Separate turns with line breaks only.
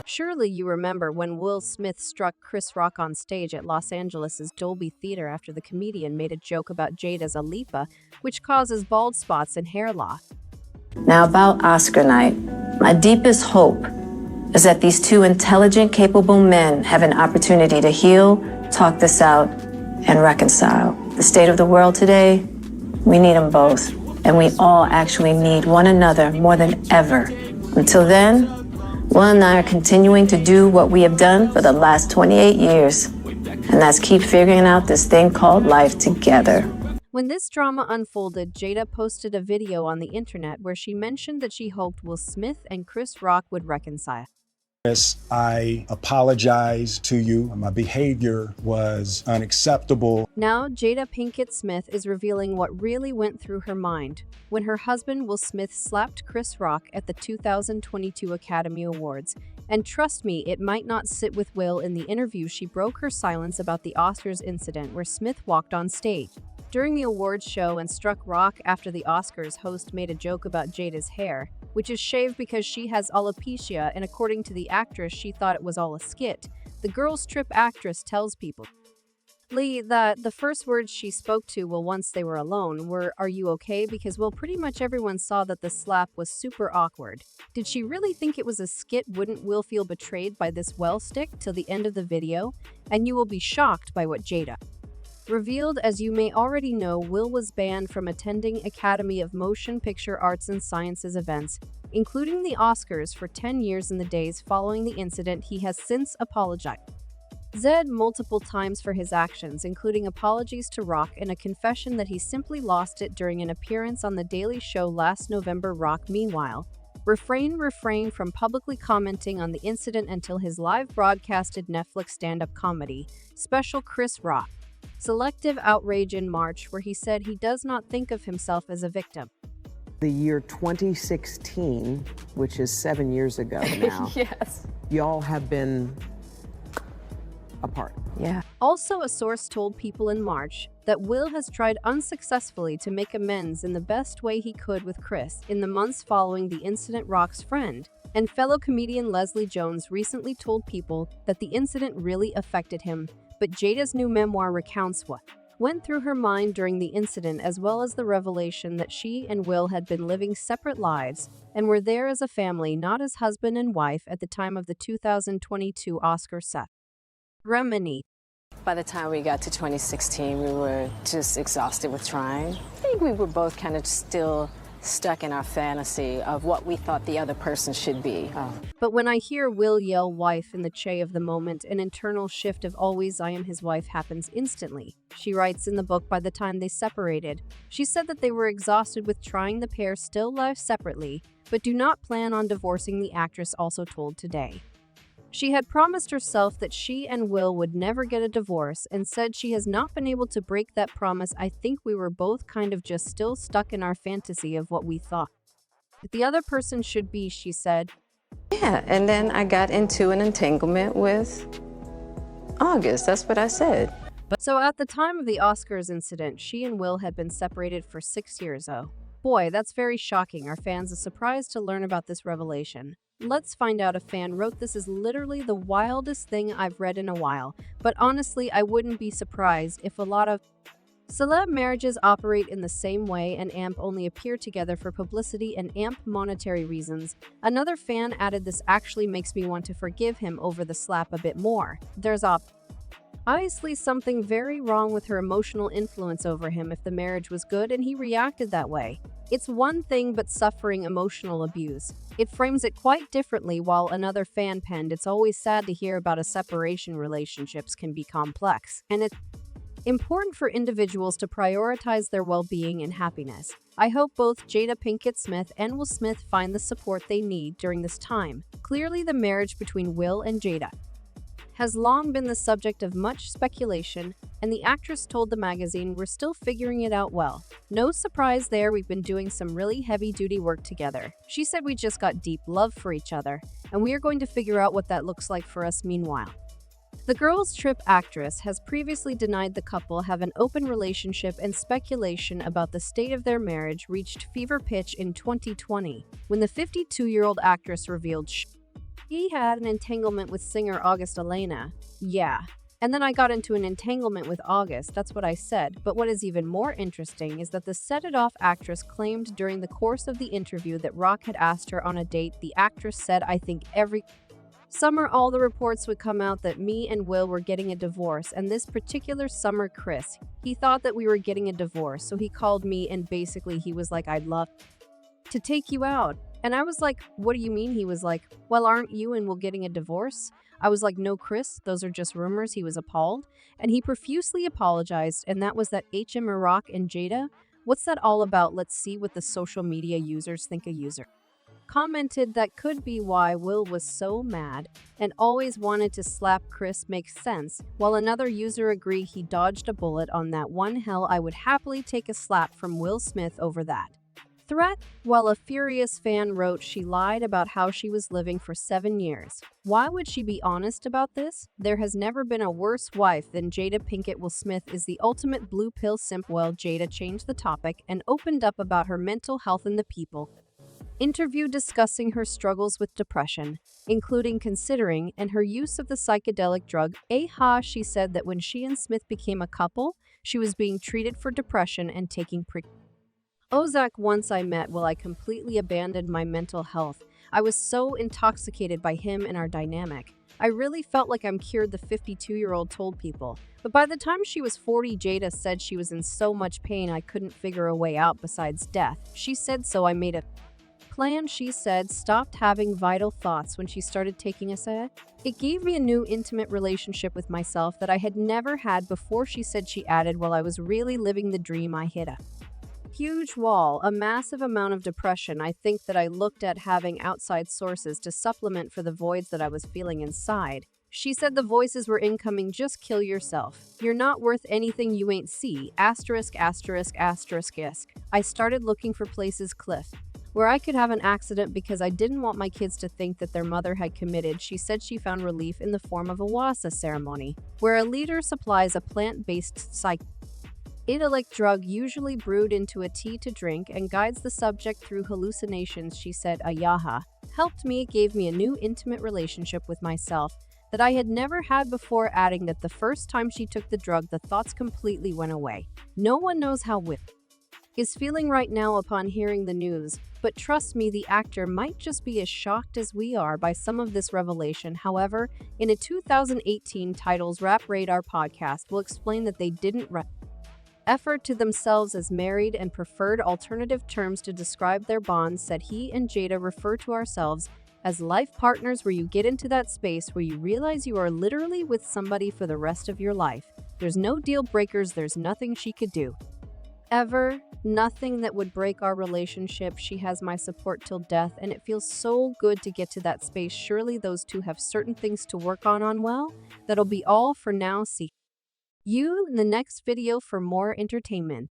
Surely you remember when Will Smith struck Chris Rock on stage at Los Angeles' Dolby Theater after the comedian made a joke about Jada's Alipa, which causes bald spots and hair loss.
Now about Oscar night, my deepest hope is that these two intelligent, capable men have an opportunity to heal, talk this out, and reconcile. The state of the world today, we need them both. And we all actually need one another more than ever. Until then, Will and I are continuing to do what we have done for the last 28 years. And that's keep figuring out this thing called life together.
When this drama unfolded, Jada posted a video on the internet where she mentioned that she hoped Will Smith and Chris Rock would reconcile.
Yes, I apologize to you. My behavior was unacceptable.
Now, Jada Pinkett Smith is revealing what really went through her mind when her husband Will Smith slapped Chris Rock at the 2022 Academy Awards. And trust me, it might not sit with Will. In the interview, she broke her silence about the Oscars incident where Smith walked on stage during the awards show and struck Rock after the Oscars host made a joke about Jada's hair, which is shaved because she has alopecia, and according to the actress, she thought it was all a skit. The Girls Trip actress tells People that the first words she spoke to Will once they were alone were, "Are you okay?" Because, well, pretty much everyone saw that the slap was super awkward. Did she really think it was a skit? Wouldn't Will feel betrayed by this well stick till the end of the video? And you will be shocked by what Jada revealed. As you may already know, Will was banned from attending Academy of Motion Picture Arts and Sciences events, including the Oscars, for 10 years. In the days following the incident, he has since apologized multiple times for his actions, including apologies to Rock and a confession that he simply lost it during an appearance on The Daily Show last November. Rock, meanwhile, refrained from publicly commenting on the incident until his live broadcasted Netflix stand-up comedy special Chris Rock Selective Outrage in March, where he said he does not think of himself as a victim.
The year 2016, which is 7 years ago now,
Yes.
y'all have been apart.
Yeah. Also, a source told People in March that Will has tried unsuccessfully to make amends in the best way he could with Chris. In the months following the incident, Rock's friend and fellow comedian Leslie Jones recently told People that the incident really affected him, but Jada's new memoir recounts what went through her mind during the incident, as well as the revelation that she and Will had been living separate lives and were there as a family, not as husband and wife, at the time of the 2022 Oscar ceremony.
By the time we got to 2016, we were just exhausted with trying. I think we were both kind of still stuck in our fantasy of what we thought the other person should be.
But when I hear Will yell wife in the che of the moment, an internal shift of always I am his wife happens instantly. She writes in the book, by the time they separated, she said that they were exhausted with trying. The pair still live separately, but do not plan on divorcing, the actress also told Today. She had promised herself that she and Will would never get a divorce and said she has not been able to break that promise. I think we were both kind of just still stuck in our fantasy of what we thought the other person should be, she said.
Yeah, and then I got into an entanglement with August. That's what I said.
So at the time of the Oscars incident, she and Will had been separated for 6 years. Oh boy, that's very shocking. Our fans are surprised to learn about this revelation. Let's find out. A fan wrote, "This is literally the wildest thing I've read in a while, but honestly, I wouldn't be surprised if a lot of celeb marriages operate in the same way and AMP only appear together for publicity and AMP monetary reasons." Another fan added, "This actually makes me want to forgive him over the slap a bit more. There's obviously something very wrong with her emotional influence over him if the marriage was good and he reacted that way. It's one thing, but suffering emotional abuse, it frames it quite differently." While another fan penned, "It's always sad to hear about a separation. Relationships can be complex, and it's important for individuals to prioritize their well-being and happiness. I hope both Jada Pinkett Smith and Will Smith find the support they need during this time." Clearly, the marriage between Will and Jada has long been the subject of much speculation, and the actress told the magazine, "We're still figuring it out well. No surprise there, we've been doing some really heavy-duty work together." She said, "We just got deep love for each other, and we are going to figure out what that looks like for us." Meanwhile, The Girls Trip actress has previously denied the couple have an open relationship, and speculation about the state of their marriage reached fever pitch in 2020 when the 52-year-old actress revealed she had an entanglement with singer August Elena. Yeah. And then I got into an entanglement with August, that's what I said. But what is even more interesting is that the Set It Off actress claimed during the course of the interview that Rock had asked her on a date. The actress said, "I think every summer all the reports would come out that me and Will were getting a divorce, and this particular summer Chris, he thought that we were getting a divorce, so he called me and basically he was like, 'I'd love to take you out.' And I was like, 'What do you mean?' He was like, 'Well, aren't you and Will getting a divorce?' I was like, 'No, Chris, those are just rumors.' He was appalled, and he profusely apologized, and that was that. Rock and Jada, what's that all about? Let's see what the social media users think." A user commented that could be why Will was so mad and always wanted to slap Chris. Makes sense, while another user agree he dodged a bullet on that one. Hell, I would happily take a slap from Will Smith over that threat, while a furious fan wrote she lied about how she was living for 7 years. Why would she be honest about this? There has never been a worse wife than Jada Pinkett. Will Smith is the ultimate blue pill simp. Well, Jada changed the topic and opened up about her mental health in the People interview, discussing her struggles with depression, including considering and her use of the psychedelic drug AHA. She said that when she and Smith became a couple, she was being treated for depression and taking Ozak. "Once I met Will, I completely abandoned my mental health. I was so intoxicated by him and our dynamic. I really felt like I'm cured," the 52-year-old told People. But by the time she was 40, Jada said she was in so much pain I couldn't figure a way out besides death. She said, "So I made a plan." She said, "Stopped having vital thoughts when she started taking a set. It gave me a new intimate relationship with myself that I had never had before." She said, she added, "While I was really living the dream, I hit a huge wall, a massive amount of depression. I think that I looked at having outside sources to supplement for the voids that I was feeling inside." She said the voices were incoming: "Just kill yourself. You're not worth anything you ain't see. Asterisk, asterisk, asterisk, isk. I started looking for places, Cliff, where I could have an accident because I didn't want my kids to think that their mother had committed." She said she found relief in the form of a wasa ceremony, where a leader supplies a plant-based psychedelic drug usually brewed into a tea to drink and guides the subject through hallucinations. She said, "Ayaha helped me. It gave me a new intimate relationship with myself that I had never had before," adding that the first time she took the drug, the thoughts completely went away. No one knows how Will is feeling right now upon hearing the news, but trust me, the actor might just be as shocked as we are by some of this revelation. However, in a 2018 Titles Rap Radar podcast will explain that they didn't refer to themselves as married and preferred alternative terms to describe their bond. Said he and Jada refer to ourselves as life partners, where you get into that space where you realize you are literally with somebody for the rest of your life. There's no deal breakers, there's nothing she could do ever, nothing that would break our relationship. She has my support till death, and it feels so good to get to that space. Surely those two have certain things to work on. Well, that'll be all for now. See you in the next video for more entertainment.